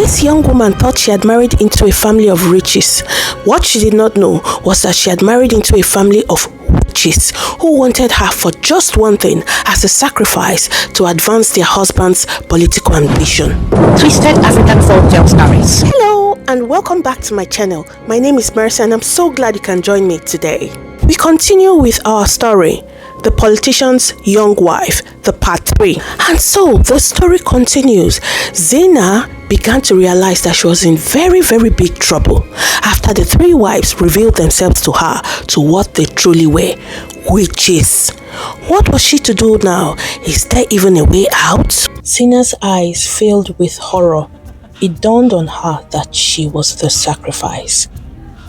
This young woman thought she had married into a family of riches. What she did not know was that she had married into a family of witches who wanted her for just one thing, as a sacrifice to advance their husband's political ambition. Twisted African Folktales stories. Hello and welcome back to my channel. My name is Mercy and I'm so glad you can join me today. We continue with our story, The Politician's Young Wife, the part 3. And so the story continues. Zina began to realize that she was in very big trouble after the 3 wives revealed themselves to her to what they truly were, witches. What was she to do now? Is there even a way out? Zina's eyes filled with horror. It dawned on her that she was the sacrifice,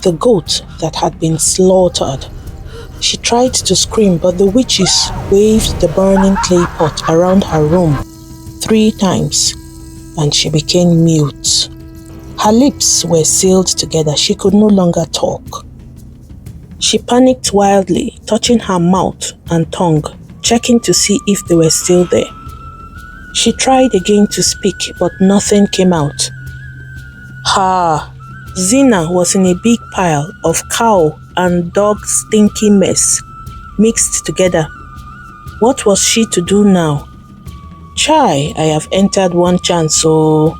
the goat that had been slaughtered. She tried to scream, but the witches waved the burning clay pot around her room 3 times, and she became mute. Her lips were sealed together. She could no longer talk. She panicked wildly, touching her mouth and tongue, checking to see if they were still there. She tried again to speak, but nothing came out. Zina was in a big pile of cow and dog stinky mess mixed together. What was she to do now? Chai, I have entered one chance, so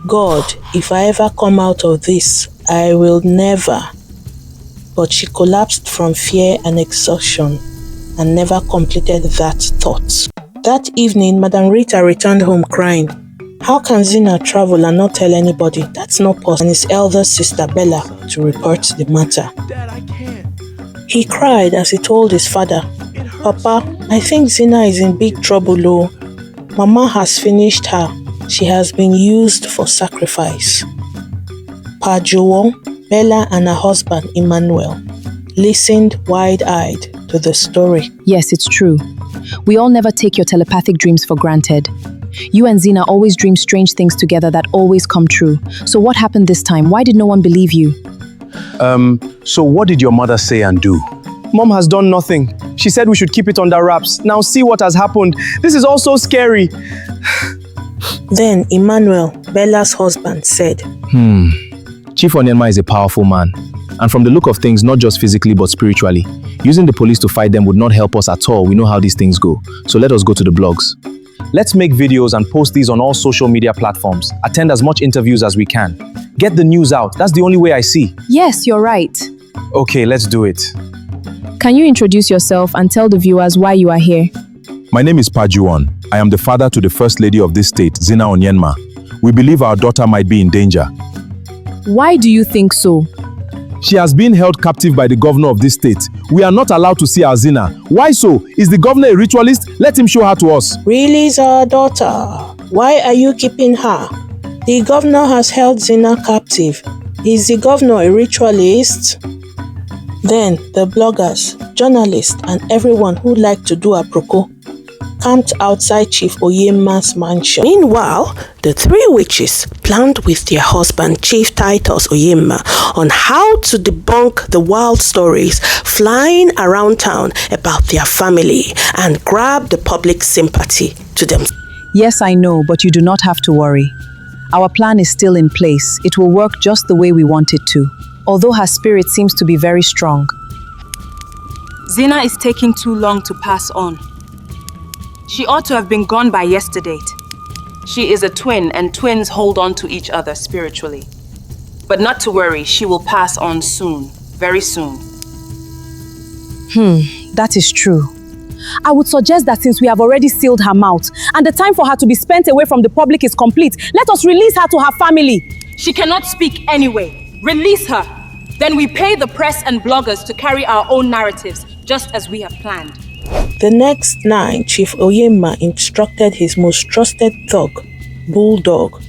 God, if I ever come out of this, I will never. But she collapsed from fear and exhaustion and never completed that thought. That evening, Madam Rita returned home crying. How can Zina travel and not tell anybody? That's not possible. And his elder sister Bella to report the matter. Dad, I can't. He cried as he told his father, Papa, I think Zina is in big trouble, oh. Mama has finished her. She has been used for sacrifice. Pa Juwon, Bella and her husband Emmanuel listened wide-eyed to the story. Yes, it's true. We all never take your telepathic dreams for granted. You and Zina always dream strange things together that always come true. So what happened this time? Why did no one believe you? So what did your mother say and do? Mom has done nothing. She said we should keep it under wraps. Now see what has happened. This is all so scary. Then Emmanuel, Bella's husband, said, Chief Onyenma is a powerful man. And from the look of things, not just physically but spiritually. Using the police to fight them would not help us at all. We know how these things go. So let us go to the blogs. Let's make videos and post these on all social media platforms. Attend as much interviews as we can. Get the news out. That's the only way I see. Yes, you're right. Okay, let's do it. Can you introduce yourself and tell the viewers why you are here? My name is Juwon. I am the father to the First Lady of this state, Zina Onyenma. We believe our daughter might be in danger. Why do you think so? She has been held captive by the governor of this state. We are not allowed to see our Zina. Why so? Is the governor a ritualist? Let him show her to us. Really is our daughter. Why are you keeping her? The governor has held Zina captive. Is the governor a ritualist? Then the bloggers, journalists and everyone who liked to do apropos camped outside Chief Onyenma's mansion. Meanwhile, the 3 witches planned with their husband, Chief Titus Onyenma, on how to debunk the wild stories flying around town about their family and grab the public sympathy to them. Yes, I know, but you do not have to worry. Our plan is still in place. It will work just the way we want it to, although her spirit seems to be very strong. Zina is taking too long to pass on. She ought to have been gone by yesterday. She is a twin, and twins hold on to each other spiritually. But not to worry, she will pass on soon, very soon. That is true. I would suggest that since we have already sealed her mouth, and the time for her to be spent away from the public is complete, let us release her to her family. She cannot speak anyway. Release her. Then we pay the press and bloggers to carry our own narratives, just as we have planned. The next night, Chief Onyenma instructed his most trusted thug, Bulldog,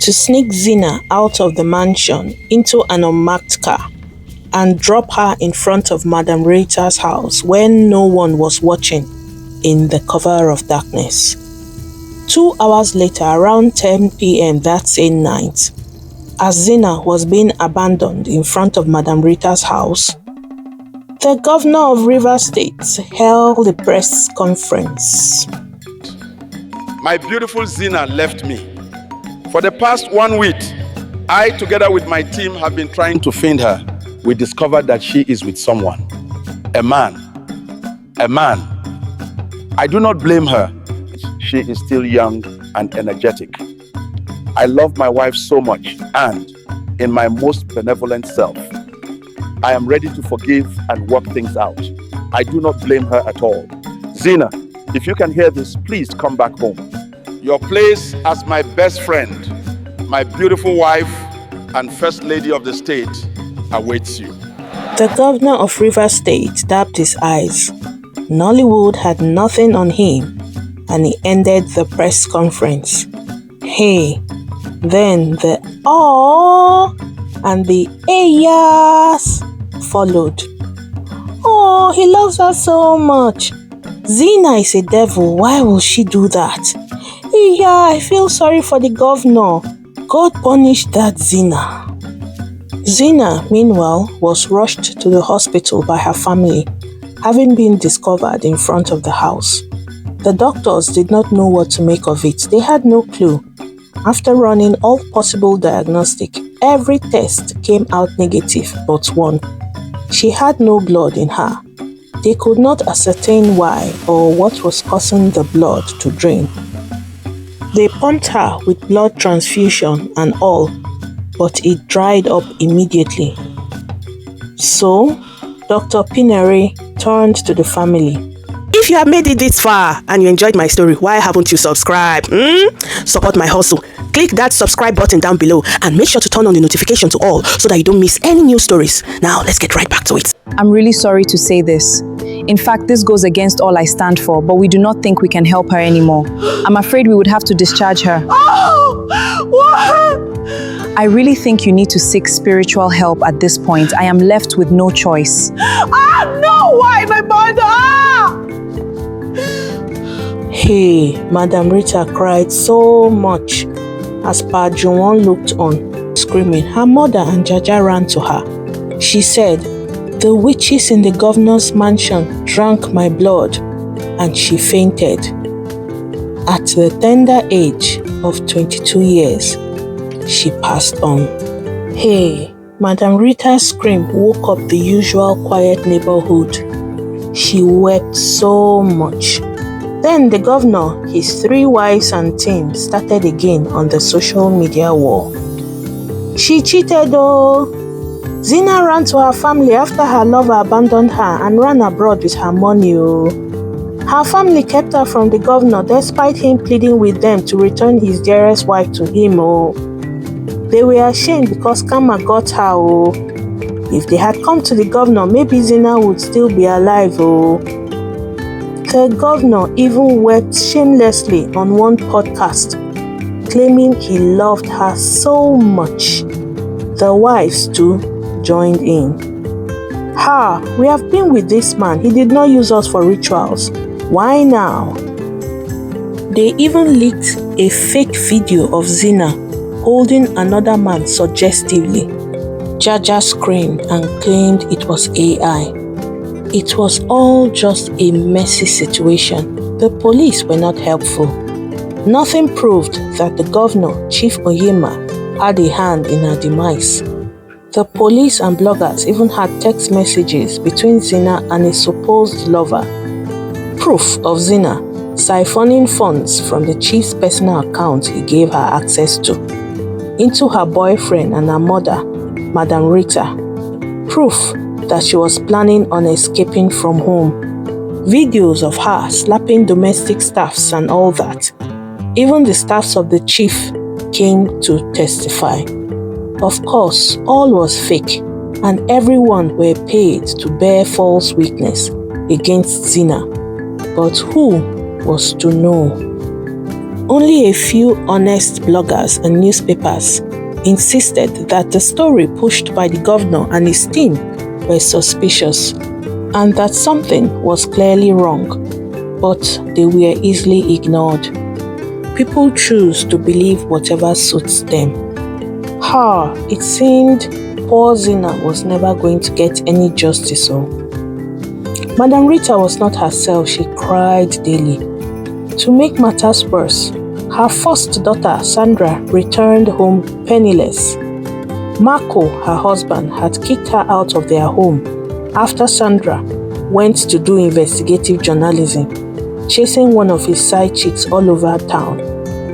to sneak Zina out of the mansion into an unmarked car and drop her in front of Madam Rita's house when no one was watching in the cover of darkness. 2 hours later, around 10 p.m. that same night, as Zina was being abandoned in front of Madam Rita's house, the governor of Rivers State held a press conference. My beautiful Zina left me For the past 1 week, I, together with my team, have been trying to find her. We discovered that she is with someone. A man. A man. I do not blame her. She is still young and energetic. I love my wife so much, and in my most benevolent self, I am ready to forgive and work things out. I do not blame her at all. Zina, if you can hear this, please come back home. Your place as my best friend, my beautiful wife, and First Lady of the state awaits you. The governor of Rivers State dabbed his eyes. Nollywood had nothing on him, and he ended the press conference. Hey, then the "aww" and the "ayas" followed. Oh, he loves her so much. Zina is a devil. Why will she do that? Yeah, I feel sorry for the governor. God punished that Zina. Zina, meanwhile, was rushed to the hospital by her family, having been discovered in front of the house. The doctors did not know what to make of it. They had no clue. After running all possible diagnostic, every test came out negative but one. She had no blood in her. They could not ascertain why or what was causing the blood to drain. They pumped her with blood transfusion and all, but it dried up immediately. So, Dr. Pinere turned to the family. If you have made it this far and you enjoyed my story, why haven't you subscribed? Support my hustle. Click that subscribe button down below and make sure to turn on the notification to all so that you don't miss any new stories. Now, let's get right back to it. I'm really sorry to say this. In fact, this goes against all I stand for, but we do not think we can help her anymore. I'm afraid we would have to discharge her. Oh, what? I really think you need to seek spiritual help at this point. I am left with no choice. No, why my mother? Hey, Madam Rita cried so much as Pa Juwon looked on, screaming. Her mother and Jaja ran to her. She said, "The witches in the governor's mansion drank my blood," and she fainted. At the tender age of 22 years, she passed on. Hey, Madam Rita's scream woke up the usual quiet neighborhood. She wept so much. Then the governor, his 3 wives and team started again on the social media war. She cheated oh! Zina ran to her family after her lover abandoned her and ran abroad with her money oh! Her family kept her from the governor despite him pleading with them to return his dearest wife to him oh! They were ashamed because karma got her oh! If they had come to the governor, maybe Zina would still be alive oh! The governor even wept shamelessly on one podcast, claiming he loved her so much. The wives too joined in. We have been with this man. He did not use us for rituals. Why now? They even leaked a fake video of Zina holding another man suggestively. Jaja screamed and claimed it was AI. It was all just a messy situation. The police were not helpful. Nothing proved that the governor, Chief Onyenma, had a hand in her demise. The police and bloggers even had text messages between Zina and a supposed lover. Proof of Zina siphoning funds from the chief's personal account he gave her access to into her boyfriend and her mother, Madam Rita. Proof that she was planning on escaping from home. Videos of her slapping domestic staffs and all that. Even the staffs of the chief came to testify. Of course, all was fake, and everyone were paid to bear false witness against Zina. But who was to know? Only a few honest bloggers and newspapers insisted that the story pushed by the governor and his team were suspicious and that something was clearly wrong, but they were easily ignored. People choose to believe whatever suits them. It seemed poor Zina was never going to get any justice. Madam Rita was not herself. She cried daily. To make matters worse, Her first daughter, Sandra, returned home penniless. Marco, her husband, had kicked her out of their home after Sandra went to do investigative journalism, chasing one of his side chicks all over town,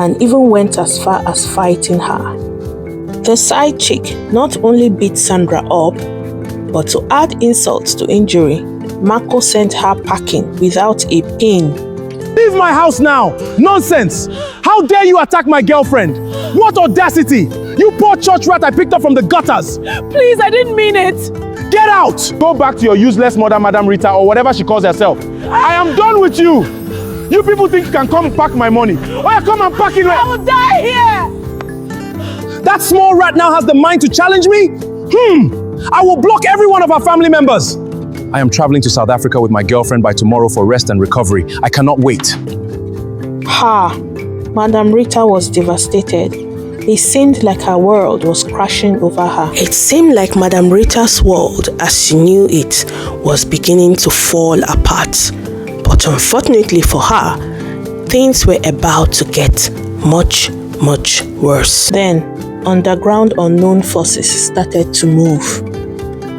and even went as far as fighting her. The side chick not only beat Sandra up, but to add insult to injury, Marco sent her packing without a pin. Leave my house now! Nonsense! How dare you attack my girlfriend? What audacity! You poor church rat I picked up from the gutters! Please, I didn't mean it! Get out! Go back to your useless mother, Madam Rita, or whatever she calls herself. I am done with you! You people think you can come and pack my money? Oh, yeah, come and pack it! I will die here! That small rat now has the mind to challenge me? I will block every one of our family members! I am traveling to South Africa with my girlfriend by tomorrow for rest and recovery. I cannot wait. Madam Rita was devastated. It seemed like her world was crashing over her. It seemed like Madam Rita's world, as she knew it, was beginning to fall apart. But unfortunately for her, things were about to get much, much worse. Then, underground unknown forces started to move.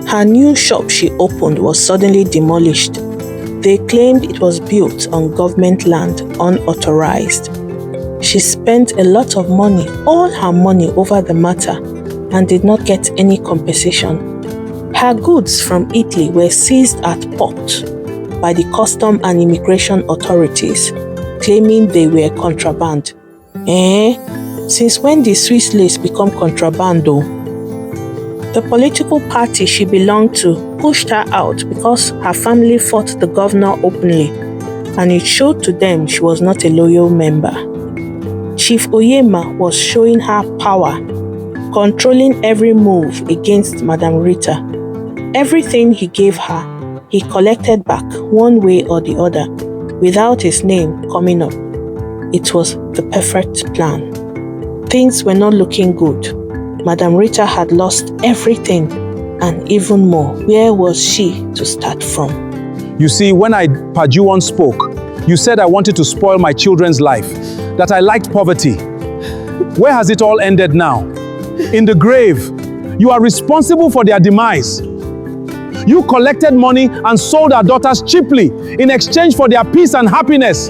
Her new shop she opened was suddenly demolished. They claimed it was built on government land unauthorized. She spent a lot of money, all her money, over the matter and did not get any compensation. Her goods from Italy were seized at port by the custom and immigration authorities, claiming they were contraband. Since when did Swiss lace become contraband though? The political party she belonged to pushed her out because her family fought the governor openly, and it showed to them she was not a loyal member. Chief Onyenma was showing her power, controlling every move against Madam Rita. Everything he gave her, he collected back one way or the other, without his name coming up. It was the perfect plan. Things were not looking good. Madam Rita had lost everything and even more. Where was she to start from? You see, when Juwon spoke, you said I wanted to spoil my children's life, that I liked poverty. Where has it all ended now? In the grave. You are responsible for their demise. You collected money and sold our daughters cheaply in exchange for their peace and happiness.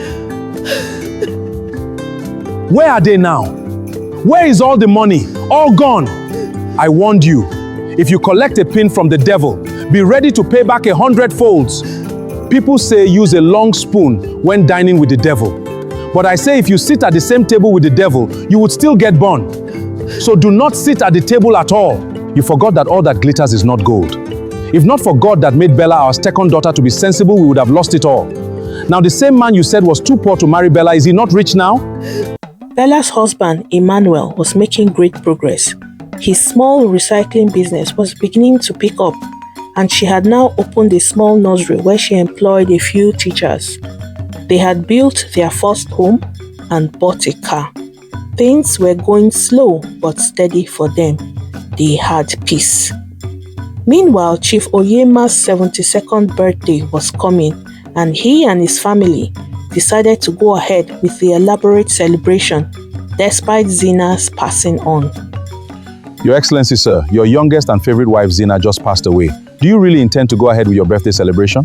Where are they now? Where is all the money? All gone. I warned you. If you collect a pin from the devil, be ready to pay back 100 folds. People say use a long spoon when dining with the devil. But I say if you sit at the same table with the devil, you would still get burned. So do not sit at the table at all. You forgot that all that glitters is not gold. If not for God that made Bella our second daughter to be sensible, we would have lost it all. Now the same man you said was too poor to marry Bella, is he not rich now? Bella's husband, Emmanuel, was making great progress. His small recycling business was beginning to pick up, and she had now opened a small nursery where she employed a few teachers. They had built their first home and bought a car. Things were going slow but steady for them. They had peace. Meanwhile, Chief Onyenma's 72nd birthday was coming, and he and his family decided to go ahead with the elaborate celebration despite Zina's passing on. Your Excellency, sir, your youngest and favorite wife Zina just passed away. Do you really intend to go ahead with your birthday celebration?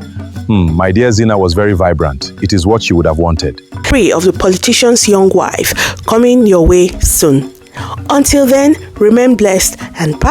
My dear Zina was very vibrant. It is what she would have wanted. 3 of the politician's young wife coming your way soon. Until then, remain blessed and bye.